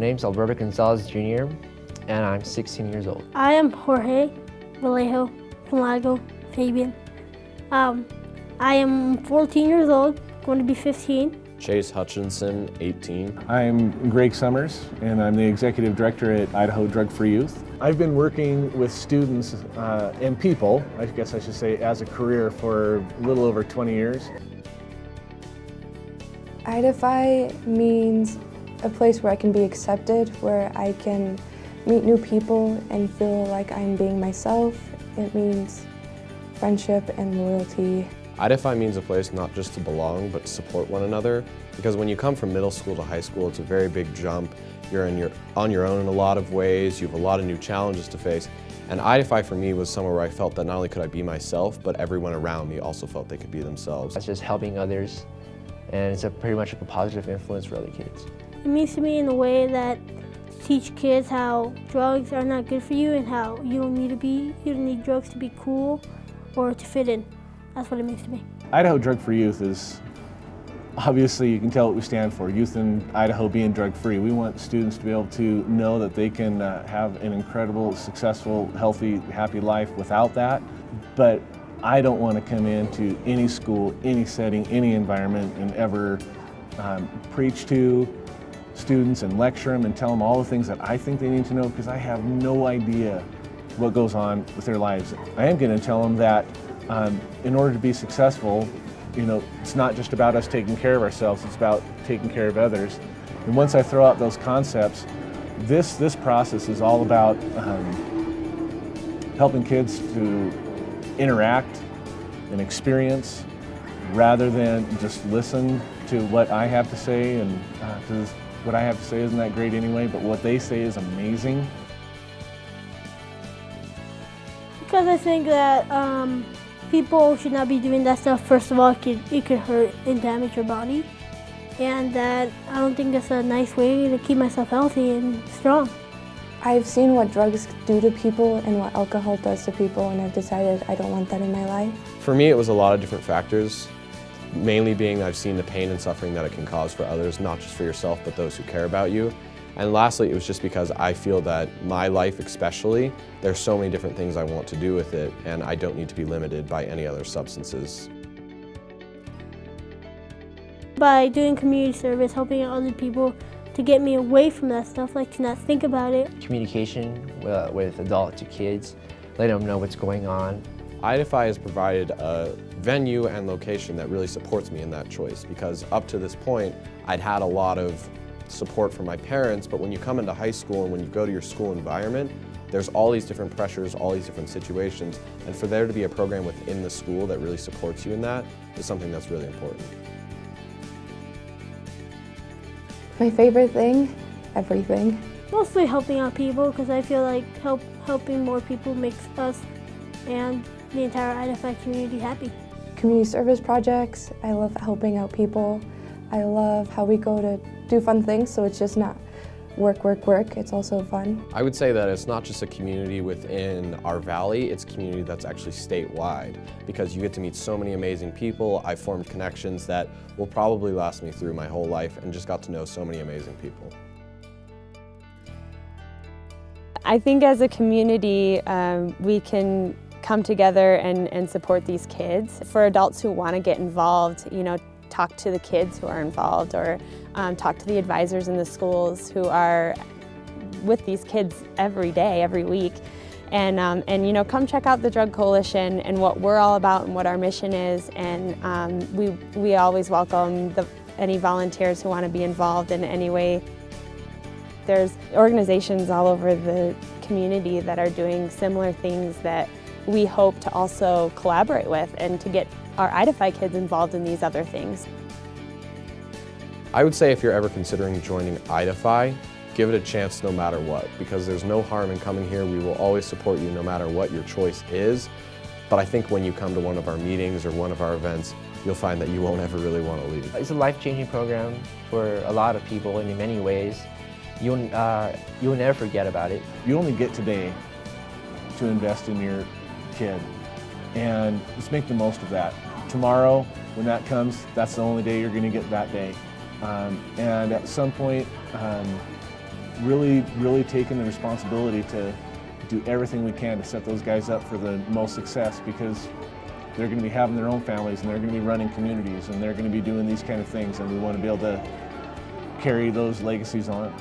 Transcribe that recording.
name's Alberto Gonzalez Jr. and I'm 16 years old. I am Jorge Vallejo Camargo Fabian. I am 14 years old, going to be 15. Chase Hutchinson, 18. I'm Greg Summers, and I'm the Executive Director at Idaho Drug Free Youth. I've been working with students and people, I guess I should say, as a career for a little over 20 years. Idify means a place where I can be accepted, where I can meet new people and feel like I'm being myself. It means friendship and loyalty. Idify means a place not just to belong, but to support one another. Because when you come from middle school to high school, it's a very big jump. You're on your own in a lot of ways. You have a lot of new challenges to face. And Idify for me was somewhere where I felt that not only could I be myself, but everyone around me also felt they could be themselves. It's just helping others, and it's pretty much like a positive influence for other kids. It means to me in a way that teach kids how drugs are not good for you and how you don't need drugs to be cool or to fit in. That's what it means to me. Idaho Drug Free Youth is, obviously you can tell what we stand for, Youth in Idaho being drug free. We want students to be able to know that they can have an incredible, successful, healthy, happy life without that. But I don't want to come into any school, any setting, any environment and ever preach to students and lecture them and tell them all the things that I think they need to know, because I have no idea what goes on with their lives. I am going to tell them that in order to be successful, it's not just about us taking care of ourselves, it's about taking care of others. And once I throw out those concepts, this process is all about helping kids to interact and experience rather than just listen to what I have to say, and because what I have to say isn't that great anyway, but what they say is amazing. Because I think that people should not be doing that stuff. First of all, it could hurt and damage your body. And that I don't think that's a nice way to keep myself healthy and strong. I've seen what drugs do to people and what alcohol does to people, and I've decided I don't want that in my life. For me, it was a lot of different factors. Mainly being I've seen the pain and suffering that it can cause for others, not just for yourself, but those who care about you. And lastly, it was just because I feel that my life especially, there's so many different things I want to do with it, and I don't need to be limited by any other substances. By doing community service, helping other people to get me away from that stuff, like to not think about it. Communication with adult to kids, let them know what's going on. Idify has provided a venue and location that really supports me in that choice, because up to this point, I'd had a lot of support from my parents, but when you come into high school and when you go to your school environment, there's all these different pressures, all these different situations, and for there to be a program within the school that really supports you in that is something that's really important. My favorite thing? Everything. Mostly helping out people, because I feel like helping more people makes us and the entire Idify community happy. Community service projects. I love helping out people. I love how we go to do fun things, so it's just not work, work, work. It's also fun. I would say that it's not just a community within our valley, it's a community that's actually statewide, because you get to meet so many amazing people. I've formed connections that will probably last me through my whole life, and just got to know so many amazing people. I think as a community, we can come together and support these kids. For adults who want to get involved, talk to the kids who are involved, or talk to the advisors in the schools who are with these kids every day, every week. And come check out the Drug Coalition and what we're all about and what our mission is. And we always welcome any volunteers who want to be involved in any way. There's organizations all over the community that are doing similar things that we hope to also collaborate with, and to get our Idify kids involved in these other things. I would say if you're ever considering joining Idify, give it a chance no matter what, because there's no harm in coming here. We will always support you no matter what your choice is. But I think when you come to one of our meetings or one of our events, you'll find that you won't ever really want to leave. It's a life-changing program for a lot of people, and in many ways, you'll never forget about it. You only get today to invest in your kid, and let's make the most of that. Tomorrow, when that comes, that's the only day you're going to get that day. And at some point, really taking the responsibility to do everything we can to set those guys up for the most success, because they're going to be having their own families and they're going to be running communities and they're going to be doing these kind of things, and we want to be able to carry those legacies on.